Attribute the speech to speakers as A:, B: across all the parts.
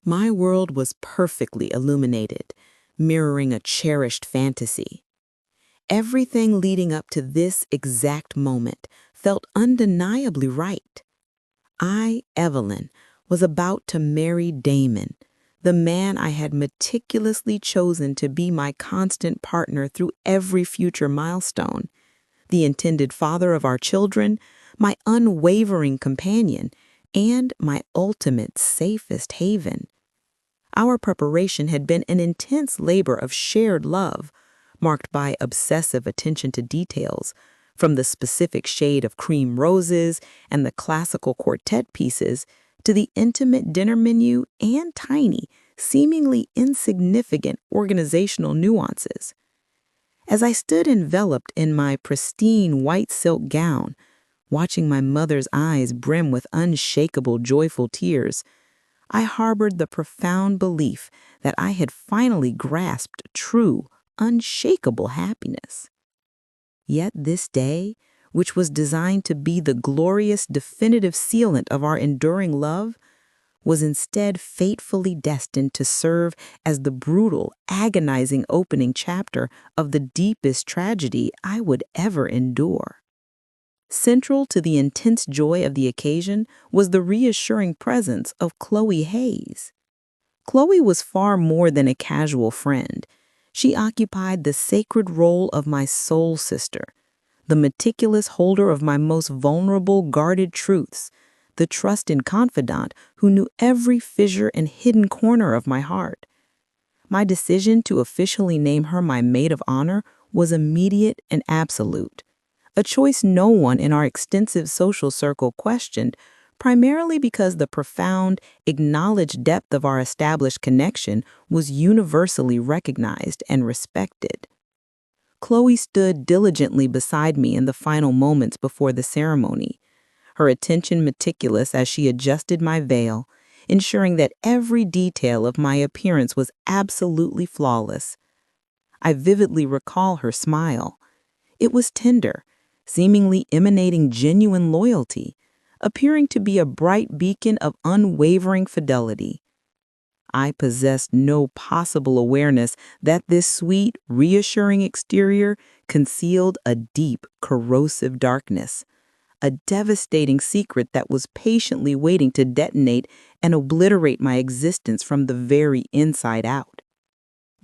A: My world was perfectly illuminated, mirroring a cherished fantasy. Everything leading up to this exact moment felt undeniably right. I, Evelyn, was about to marry Damon, the man I had meticulously chosen to be my constant partner through every future milestone, the intended father of our children, my unwavering companion, and my ultimate safest haven. Our preparation had been an intense labor of shared love, marked by obsessive attention to details, from the specific shade of cream roses and the classical quartet pieces to the intimate dinner menu and tiny, seemingly insignificant organizational nuances. As I stood enveloped in my pristine white silk gown, watching my mother's eyes brim with unshakable joyful tears, I harbored the profound belief that I had finally grasped true, unshakable happiness. Yet this day, which was designed to be the glorious definitive sealant of our enduring love, was instead fatefully destined to serve as the brutal, agonizing opening chapter of the deepest tragedy I would ever endure. Central to the intense joy of the occasion was the reassuring presence of Chloe Hayes. Chloe was far more than a casual friend. She occupied the sacred role of my soul sister, the meticulous holder of my most vulnerable, guarded truths, the trusted confidant who knew every fissure and hidden corner of my heart. My decision to officially name her my maid of honor was immediate and absolute, a choice no one in our extensive social circle questioned, primarily because the profound, acknowledged depth of our established connection was universally recognized and respected. Chloe stood diligently beside me in the final moments before the ceremony, her attention meticulous as she adjusted my veil, ensuring that every detail of my appearance was absolutely flawless. I vividly recall her smile. It was tender, seemingly emanating genuine loyalty, appearing to be a bright beacon of unwavering fidelity. I possessed no possible awareness that this sweet, reassuring exterior concealed a deep, corrosive darkness, a devastating secret that was patiently waiting to detonate and obliterate my existence from the very inside out.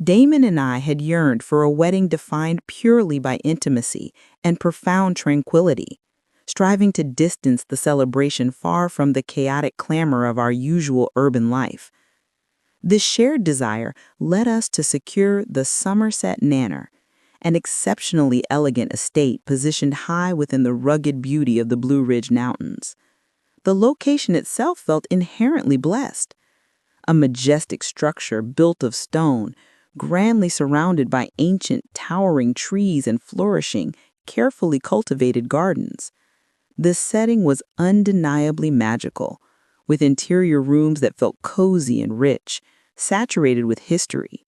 A: Damon and I had yearned for a wedding defined purely by intimacy and profound tranquility, striving to distance the celebration far from the chaotic clamor of our usual urban life. This shared desire led us to secure the Somerset Manor, an exceptionally elegant estate positioned high within the rugged beauty of the Blue Ridge Mountains. The location itself felt inherently blessed. A majestic structure built of stone, grandly surrounded by ancient, towering trees and flourishing, carefully cultivated gardens. The setting was undeniably magical, with interior rooms that felt cozy and rich, saturated with history,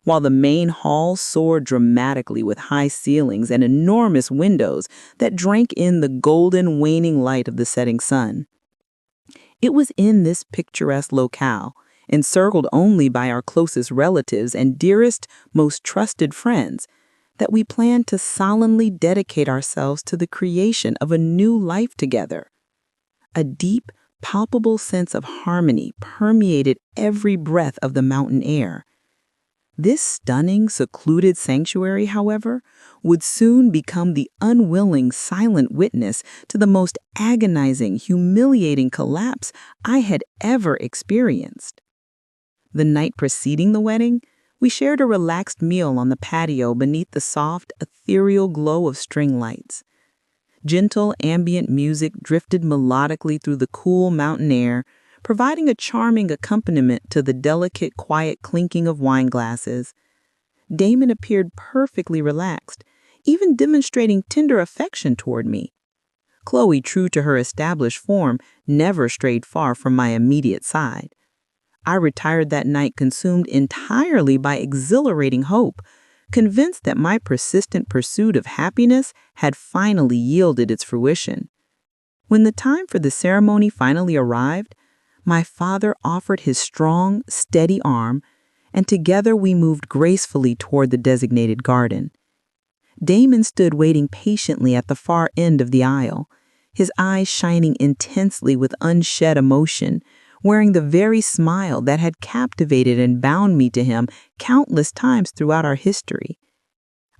A: while the main hall soared dramatically with high ceilings and enormous windows that drank in the golden, waning light of the setting sun. It was in this picturesque locale, encircled only by our closest relatives and dearest, most trusted friends, that we planned to solemnly dedicate ourselves to the creation of a new life together. A deep, palpable sense of harmony permeated every breath of the mountain air. This stunning, secluded sanctuary, however, would soon become the unwilling, silent witness to the most agonizing, humiliating collapse I had ever experienced. The night preceding the wedding, we shared a relaxed meal on the patio beneath the soft, ethereal glow of string lights. Gentle, ambient music drifted melodically through the cool mountain air, providing a charming accompaniment to the delicate, quiet clinking of wine glasses. Damon appeared perfectly relaxed, even demonstrating tender affection toward me. Chloe, true to her established form, never strayed far from my immediate side. I retired that night consumed entirely by exhilarating hope, convinced that my persistent pursuit of happiness had finally yielded its fruition. When the time for the ceremony finally arrived, My father offered his strong, steady arm, and together we moved gracefully toward the designated garden. Damon stood waiting patiently at the far end of the aisle, his eyes shining intensely with unshed emotion, wearing the very smile that had captivated and bound me to him countless times throughout our history.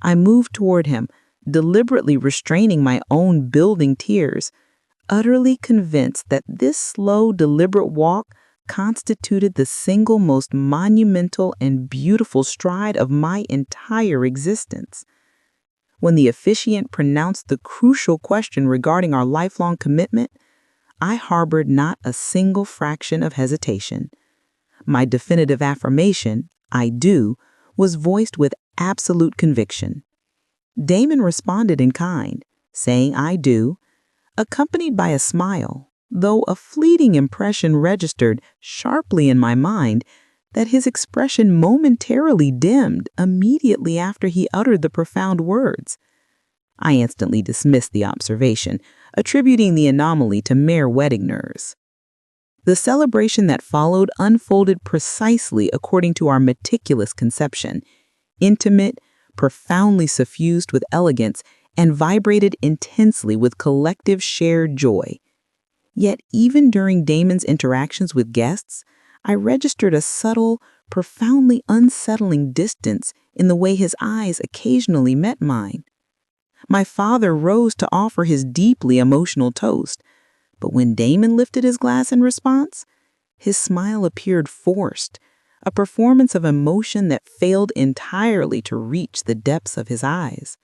A: I moved toward him, deliberately restraining my own building tears, utterly convinced that this slow, deliberate walk constituted the single most monumental and beautiful stride of my entire existence. When the officiant pronounced the crucial question regarding our lifelong commitment, I harbored not a single fraction of hesitation. My definitive affirmation, "I do," was voiced with absolute conviction. Damon responded in kind, saying "I do," accompanied by a smile, though a fleeting impression registered sharply in my mind that his expression momentarily dimmed immediately after he uttered the profound words. I instantly dismissed the observation, attributing the anomaly to mere wedding nerves. The celebration that followed unfolded precisely according to our meticulous conception, intimate, profoundly suffused with elegance, and vibrated intensely with collective shared joy. Yet even during Damon's interactions with guests, I registered a subtle, profoundly unsettling distance in the way his eyes occasionally met mine. My father rose to offer his deeply emotional toast, but when Damon lifted his glass in response, his smile appeared forced, a performance of emotion that failed entirely to reach the depths of his eyes.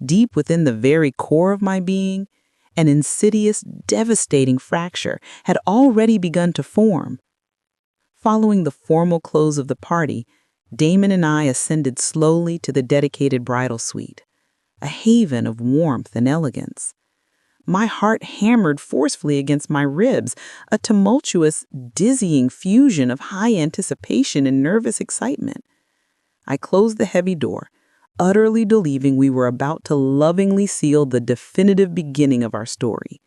A: Deep within the very core of my being, an insidious, devastating fracture had already begun to form. Following the formal close of the party, Damon and I ascended slowly to the dedicated bridal suite, a haven of warmth and elegance. My heart hammered forcefully against my ribs, a tumultuous, dizzying fusion of high anticipation and nervous excitement. I closed the heavy door, utterly believing we were about to lovingly seal the definitive beginning of our story.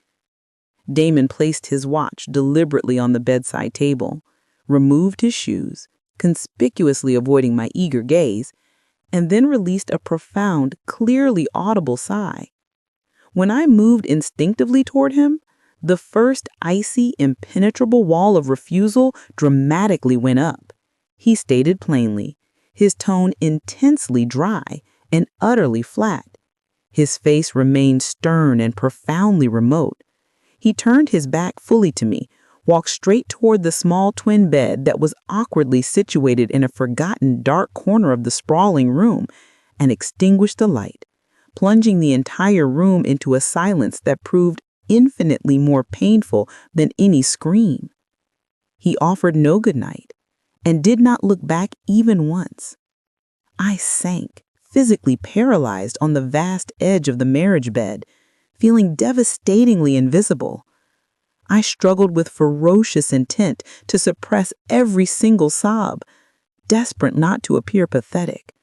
A: Damon placed his watch deliberately on the bedside table, removed his shoes, conspicuously avoiding my eager gaze, and then released a profound, clearly audible sigh. When I moved instinctively toward him, the first icy, impenetrable wall of refusal dramatically went up. He stated plainly, his tone intensely dry and utterly flat. His face remained stern and profoundly remote. He turned his back fully to me, walked straight toward the small twin bed that was awkwardly situated in a forgotten dark corner of the sprawling room, and extinguished the light, plunging the entire room into a silence that proved infinitely more painful than any scream. He offered no good night, and did not look back even once. I sank, physically paralyzed on the vast edge of the marriage bed, feeling devastatingly invisible. I struggled with ferocious intent to suppress every single sob, desperate not to appear pathetic.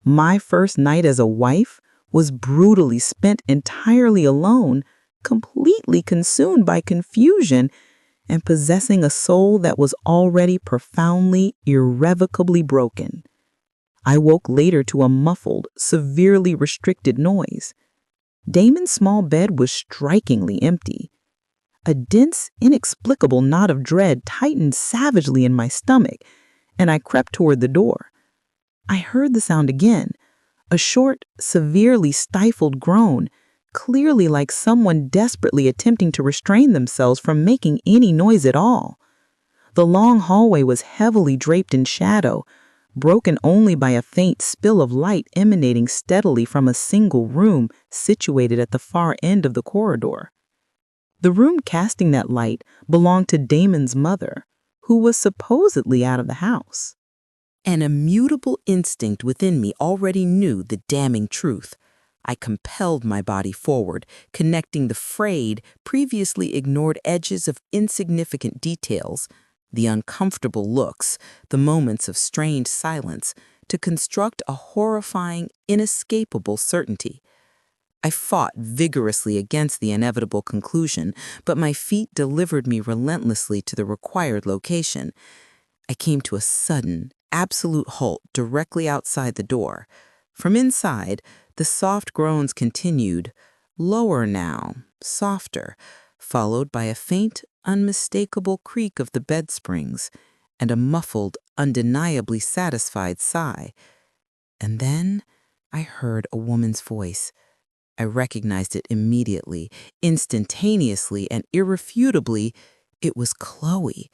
A: My first night as a wife was brutally spent entirely alone, completely consumed by confusion, and possessing a soul that was already profoundly, irrevocably broken. I woke later to a muffled, severely restricted noise. Damon's small bed was strikingly empty. A dense, inexplicable knot of dread tightened savagely in my stomach, and I crept toward the door. I heard the sound again, a short, severely stifled groan, clearly like someone desperately attempting to restrain themselves from making any noise at all. The long hallway was heavily draped in shadow, broken only by a faint spill of light emanating steadily from a single room situated at the far end of the corridor. The room casting that light belonged to Damon's mother, who was supposedly out of the house. An immutable instinct within me already knew the damning truth. I compelled my body forward, connecting the frayed, previously ignored edges of insignificant details, the uncomfortable looks, the moments of strained silence, to construct a horrifying, inescapable certainty. I fought vigorously against the inevitable conclusion, but my feet delivered me relentlessly to the required location. I came to a sudden, absolute halt directly outside the door. From inside, the soft groans continued, lower now, softer, followed by a faint, unmistakable creak of the bed springs and a muffled, undeniably satisfied sigh. And then I heard a woman's voice. I recognized it immediately, instantaneously, and irrefutably. It was Chloe.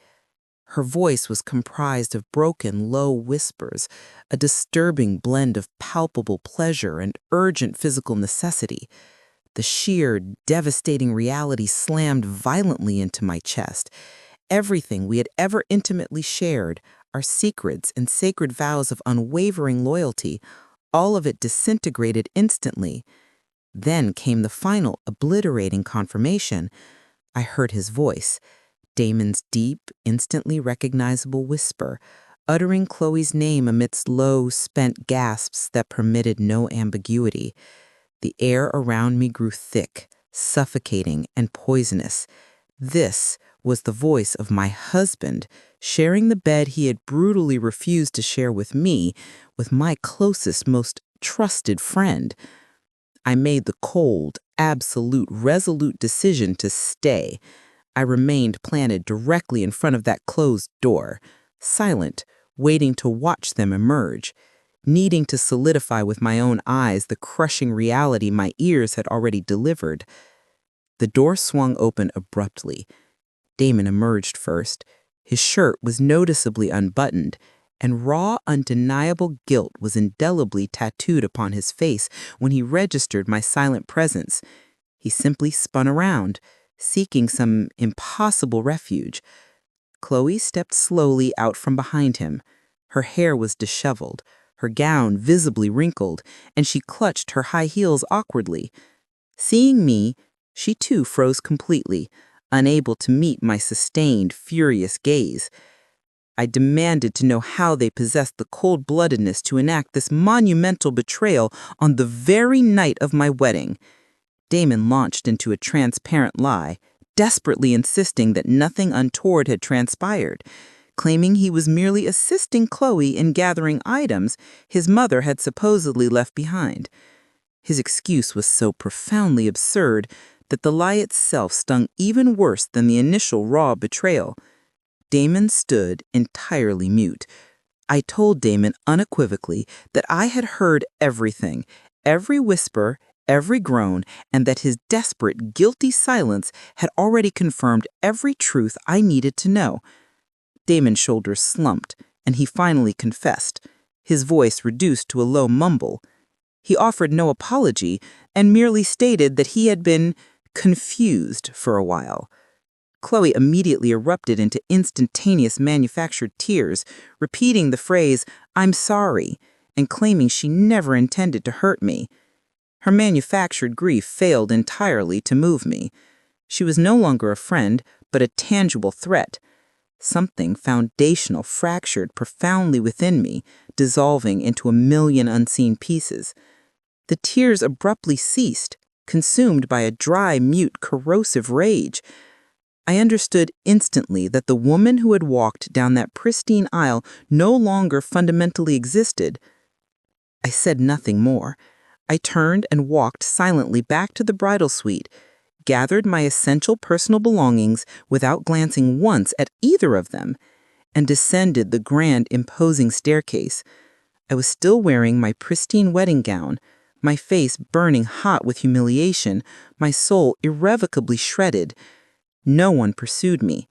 A: Her voice was comprised of broken, low whispers, a disturbing blend of palpable pleasure and urgent physical necessity. The sheer, devastating reality slammed violently into my chest. Everything we had ever intimately shared, our secrets and sacred vows of unwavering loyalty, all of it disintegrated instantly. Then came the final, obliterating confirmation. I heard his voice, Damon's deep, instantly recognizable whisper, uttering Chloe's name amidst low, spent gasps that permitted no ambiguity. The air around me grew thick, suffocating, and poisonous. This was the voice of my husband, sharing the bed he had brutally refused to share with me, with my closest, most trusted friend. I made the cold, absolute, resolute decision to stay. I remained planted directly in front of that closed door, silent, waiting to watch them emerge, needing to solidify with my own eyes the crushing reality my ears had already delivered. The door swung open abruptly. Damon emerged first. His shirt was noticeably unbuttoned, and raw, undeniable guilt was indelibly tattooed upon his face when he registered my silent presence. He simply spun around, seeking some impossible refuge. Chloe stepped slowly out from behind him. Her hair was disheveled, her gown visibly wrinkled, and she clutched her high heels awkwardly. Seeing me, she too froze completely, unable to meet my sustained, furious gaze. I demanded to know how they possessed the cold-bloodedness to enact this monumental betrayal on the very night of my wedding. Damon launched into a transparent lie, desperately insisting that nothing untoward had transpired, claiming he was merely assisting Chloe in gathering items his mother had supposedly left behind. His excuse was so profoundly absurd that the lie itself stung even worse than the initial raw betrayal. Damon stood entirely mute. I told Damon unequivocally that I had heard everything, every whisper, every groan, and that his desperate, guilty silence had already confirmed every truth I needed to know. Damon's shoulders slumped, and he finally confessed, his voice reduced to a low mumble. He offered no apology and merely stated that he had been confused for a while. Chloe immediately erupted into instantaneous manufactured tears, repeating the phrase, "I'm sorry," and claiming she never intended to hurt me. Her manufactured grief failed entirely to move me. She was no longer a friend, but a tangible threat. Something foundational fractured profoundly within me, dissolving into a million unseen pieces. The tears abruptly ceased, consumed by a dry, mute, corrosive rage. I understood instantly that the woman who had walked down that pristine aisle no longer fundamentally existed. I said nothing more. I turned and walked silently back to the bridal suite, gathered my essential personal belongings without glancing once at either of them, and descended the grand, imposing staircase. I was still wearing my pristine wedding gown, my face burning hot with humiliation, my soul irrevocably shredded. No one pursued me.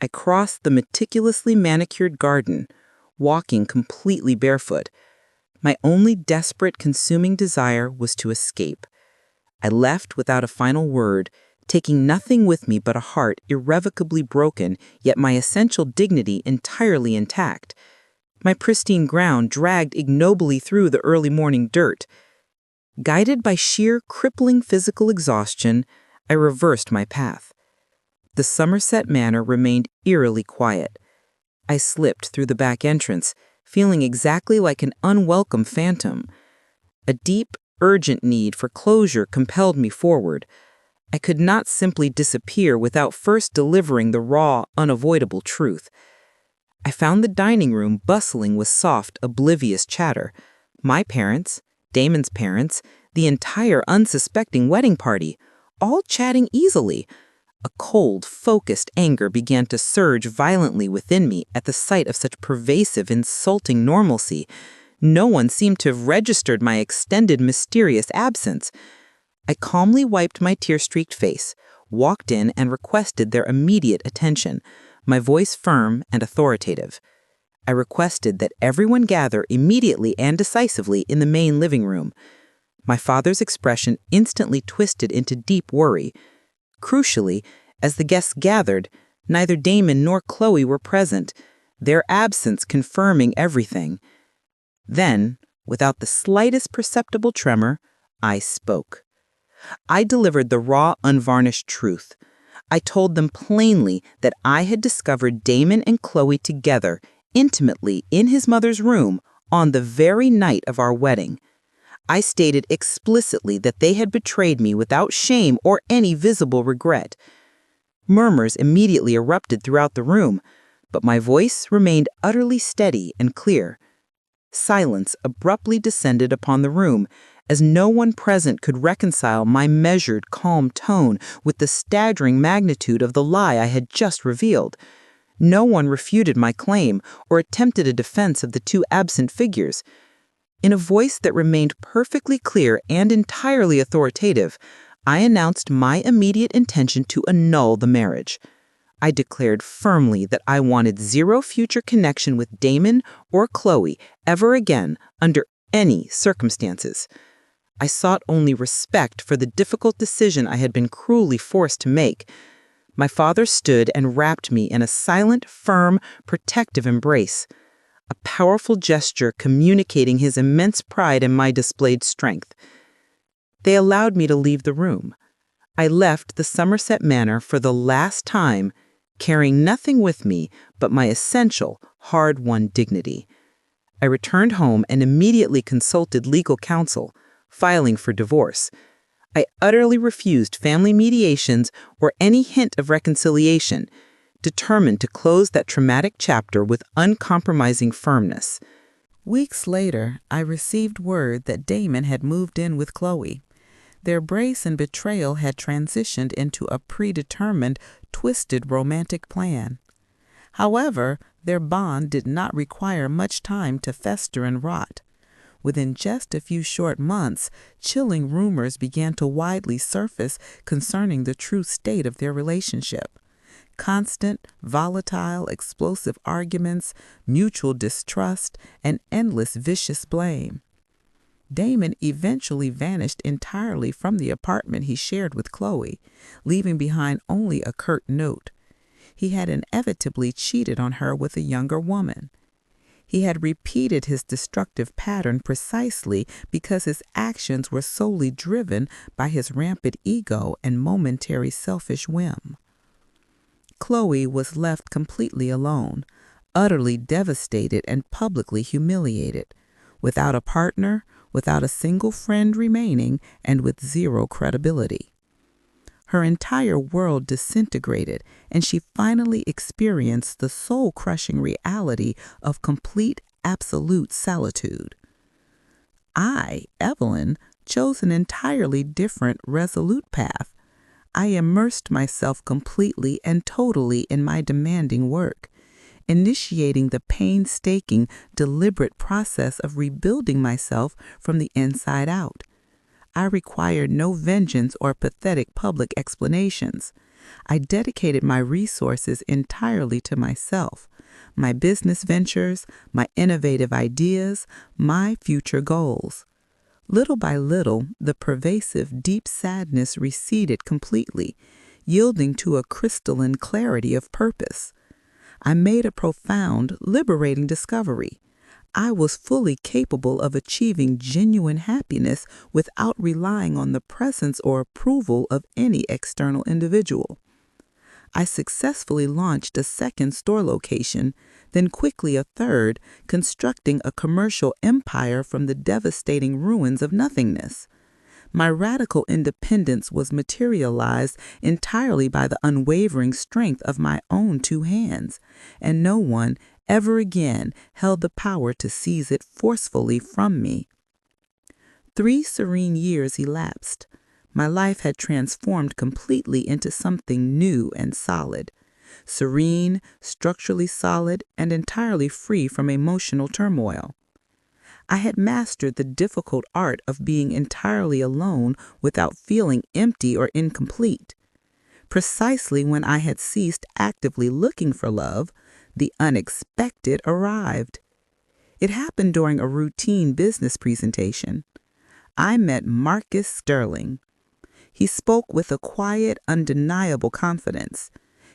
A: I crossed the meticulously manicured garden, walking completely barefoot. My only desperate, consuming desire was to escape. I left without a final word, taking nothing with me but a heart irrevocably broken, yet my essential dignity entirely intact. My pristine gown dragged ignobly through the early morning dirt. Guided by sheer, crippling physical exhaustion, I reversed my path. The Somerset Manor remained eerily quiet. I slipped through the back entrance, feeling exactly like an unwelcome phantom. A deep, urgent need for closure compelled me forward. I could not simply disappear without first delivering the raw, unavoidable truth. I found the dining room bustling with soft, oblivious chatter. My parents, Damon's parents, the entire unsuspecting wedding party, all chatting easily. A cold, focused anger began to surge violently within me at the sight of such pervasive, insulting normalcy. No one seemed to have registered my extended, mysterious absence. I calmly wiped my tear-streaked face, walked in, and requested their immediate attention, my voice firm and authoritative. I requested that everyone gather immediately and decisively in the main living room. My father's expression instantly twisted into deep worry. Crucially, as the guests gathered, neither Damon nor Chloe were present, their absence confirming everything. Then, without the slightest perceptible tremor, I spoke. I delivered the raw, unvarnished truth. I told them plainly that I had discovered Damon and Chloe together, intimately, in his mother's room, on the very night of our wedding. I stated explicitly that they had betrayed me without shame or any visible regret. Murmurs immediately erupted throughout the room, but my voice remained utterly steady and clear. Silence abruptly descended upon the room, as no one present could reconcile my measured, calm tone with the staggering magnitude of the lie I had just revealed. No one refuted my claim or attempted a defense of the two absent figures. In a voice that remained perfectly clear and entirely authoritative, I announced my immediate intention to annul the marriage. I declared firmly that I wanted zero future connection with Damon or Chloe ever again under any circumstances. I sought only respect for the difficult decision I had been cruelly forced to make. My father stood and wrapped me in a silent, firm, protective embrace, a powerful gesture communicating his immense pride in my displayed strength. They allowed me to leave the room. I left the Somerset Manor for the last time, carrying nothing with me but my essential, hard-won dignity. I returned home and immediately consulted legal counsel, filing for divorce. I utterly refused family mediations or any hint of reconciliation, determined to close that traumatic chapter with uncompromising firmness. Weeks later, I received word that Damon had moved in with Chloe. Their embrace and betrayal had transitioned into a predetermined, twisted romantic plan. However, their bond did not require much time to fester and rot. Within just a few short months, chilling rumors began to widely surface concerning the true state of their relationship. Constant, volatile, explosive arguments, mutual distrust, and endless vicious blame. Damon eventually vanished entirely from the apartment he shared with Chloe, leaving behind only a curt note. He had inevitably cheated on her with a younger woman. He had repeated his destructive pattern precisely because his actions were solely driven by his rampant ego and momentary selfish whim. Chloe was left completely alone, utterly devastated and publicly humiliated, without a partner, without a single friend remaining, and with zero credibility. Her entire world disintegrated, and she finally experienced the soul-crushing reality of complete, absolute solitude. I, Evelyn, chose an entirely different, resolute path. I immersed myself completely and totally in my demanding work, initiating the painstaking, deliberate process of rebuilding myself from the inside out. I required no vengeance or pathetic public explanations. I dedicated my resources entirely to myself, my business ventures, my innovative ideas, my future goals. Little by little, the pervasive, deep sadness receded completely, yielding to a crystalline clarity of purpose. I made a profound, liberating discovery. I was fully capable of achieving genuine happiness without relying on the presence or approval of any external individual.
B: I successfully launched a second store location, then quickly a third, constructing a commercial empire from the devastating ruins of nothingness. My radical independence was materialized entirely by the unwavering strength of my own two hands, and no one ever again held the power to seize it forcefully from me. 3 serene years elapsed. My life had transformed completely into something new and solid. Serene, structurally solid, and entirely free from emotional turmoil. I had mastered the difficult art of being entirely alone without feeling empty or incomplete. Precisely when I had ceased actively looking for love, the unexpected arrived. It happened during a routine business presentation. I met Marcus Sterling. He spoke with a quiet, undeniable confidence,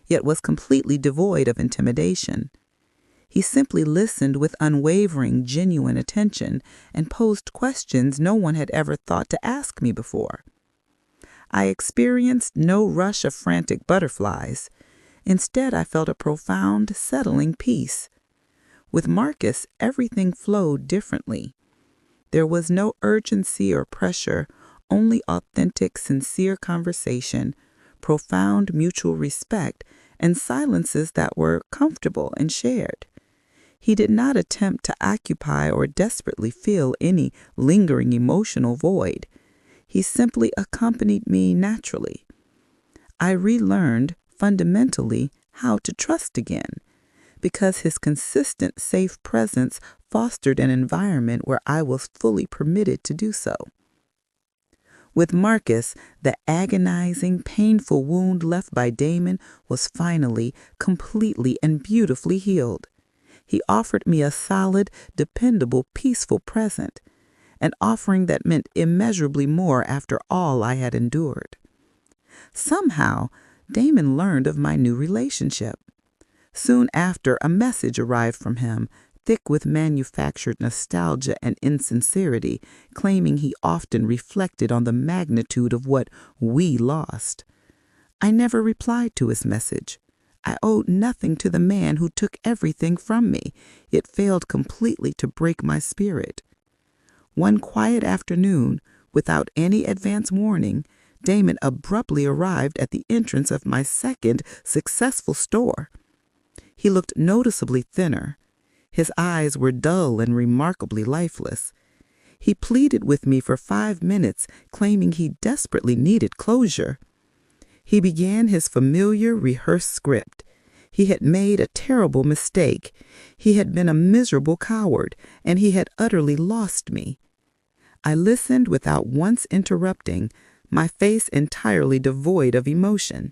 B: yet was completely devoid of intimidation. He simply listened with unwavering, genuine attention and posed questions no one had ever thought to ask me before. I experienced no rush of frantic butterflies. Instead, I felt a profound, settling peace. With Marcus, everything flowed differently. There was no urgency or pressure, only authentic, sincere conversation, profound mutual respect, and silences that were comfortable and shared. He did not attempt to occupy or desperately fill any lingering emotional void. He simply accompanied me naturally. I relearned, fundamentally, how to trust again, because his consistent, safe presence fostered an environment where I was fully permitted to do so. With Marcus, the agonizing, painful wound left by Damon was finally, completely, and beautifully healed. He offered me a solid, dependable, peaceful present, an offering that meant immeasurably more after all I had endured. Somehow, Damon learned of my new relationship. Soon after, a message arrived from him, thick with manufactured nostalgia and insincerity, claiming he often reflected on the magnitude of what we lost. I never replied to his message. I owed nothing to the man who took everything from me, yet failed completely to break my spirit. One quiet afternoon, without any advance warning, Damon abruptly arrived at the entrance of my second successful store. He looked noticeably thinner. His eyes were dull and remarkably lifeless. He pleaded with me for 5 minutes, claiming he desperately needed closure. He began his familiar, rehearsed script. He had made a terrible mistake. He had been a miserable coward, and he had utterly lost me. I listened without once interrupting, my face entirely devoid of emotion.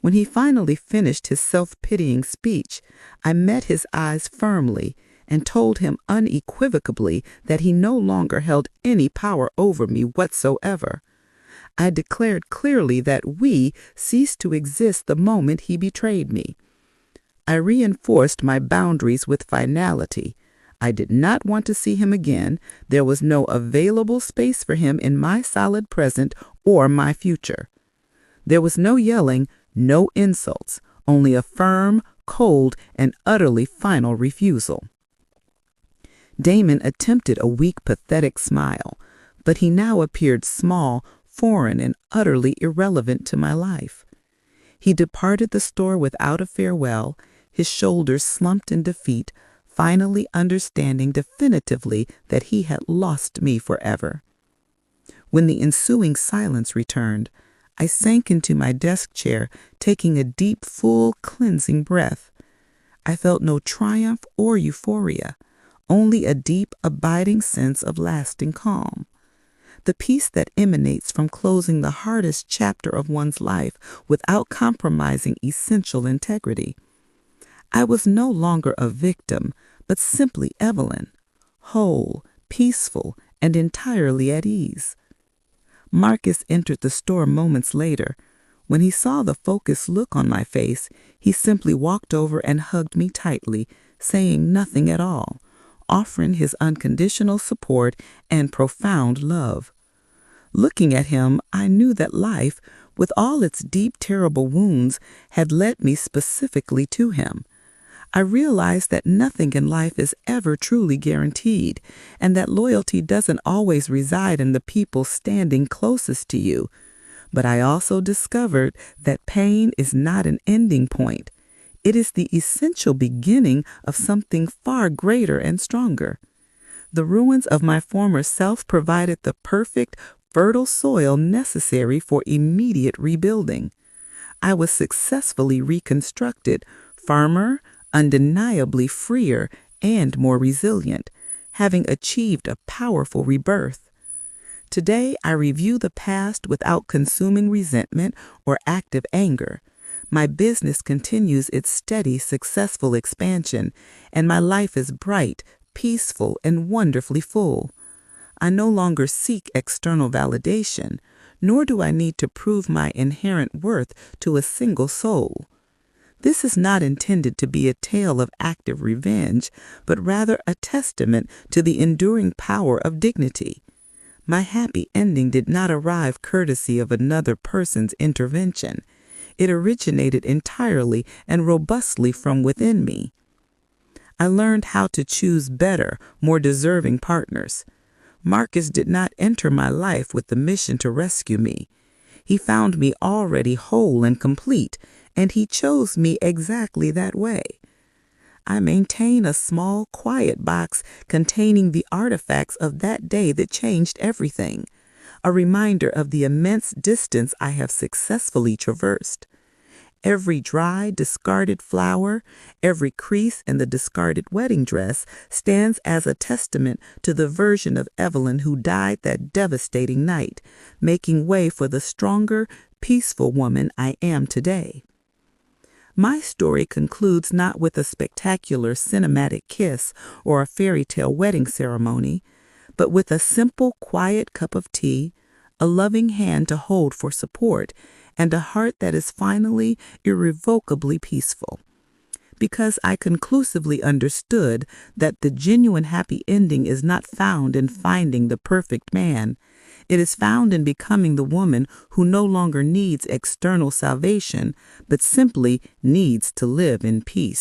B: When he finally finished his self-pitying speech, I met his eyes firmly and told him unequivocally that he no longer held any power over me whatsoever. I declared clearly that we ceased to exist the moment he betrayed me. I reinforced my boundaries with finality. I did not want to see him again. There was no available space for him in my solid present or my future. There was no yelling, no insults, only a firm, cold, and utterly final refusal. Damon attempted a weak, pathetic smile, but he now appeared small, foreign, and utterly irrelevant to my life. He departed the store without a farewell, his shoulders slumped in defeat, finally understanding definitively that he had lost me forever. When the ensuing silence returned, I sank into my desk chair, taking a deep, full, cleansing breath. I felt no triumph or euphoria, only a deep, abiding sense of lasting calm. The peace that emanates from closing the hardest chapter of one's life without compromising essential integrity. I was no longer a victim, but simply Evelyn, whole, peaceful, and entirely at ease. Marcus entered the store moments later. When he saw the focused look on my face, he simply walked over and hugged me tightly, saying nothing at all, offering his unconditional support and profound love. Looking at him, I knew that life, with all its deep, terrible wounds, had led me specifically to him. I realized that nothing in life is ever truly guaranteed, and that loyalty doesn't always reside in the people standing closest to you. But I also discovered that pain is not an ending point. It is the essential beginning of something far greater and stronger. The ruins of my former self provided the perfect, fertile soil necessary for immediate rebuilding. I was successfully reconstructed, firmer, undeniably freer, and more resilient, having achieved a powerful rebirth. Today, I review the past without consuming resentment or active anger. My business continues its steady, successful expansion, and my life is bright, peaceful, and wonderfully full. I no longer seek external validation, nor do I need to prove my inherent worth to a single soul. This is not intended to be a tale of active revenge, but rather a testament to the enduring power of dignity. My happy ending did not arrive courtesy of another person's intervention. It originated entirely and robustly from within me. I learned how to choose better, more deserving partners. Marcus did not enter my life with the mission to rescue me. He found me already whole and complete, and he chose me exactly that way. I maintain a small, quiet box containing the artifacts of that day that changed everything, a reminder of the immense distance I have successfully traversed. Every dry, discarded flower, every crease in the discarded wedding dress stands as a testament to the version of Evelyn who died that devastating night, making way for the stronger, peaceful woman I am today. My story concludes not with a spectacular cinematic kiss or a fairy tale wedding ceremony, but with a simple, quiet cup of tea, a loving hand to hold for support, and a heart that is finally, irrevocably peaceful. Because I conclusively understood that the genuine happy ending is not found in finding the perfect man. It is found in becoming the woman who no longer needs external salvation, but simply needs to live in peace.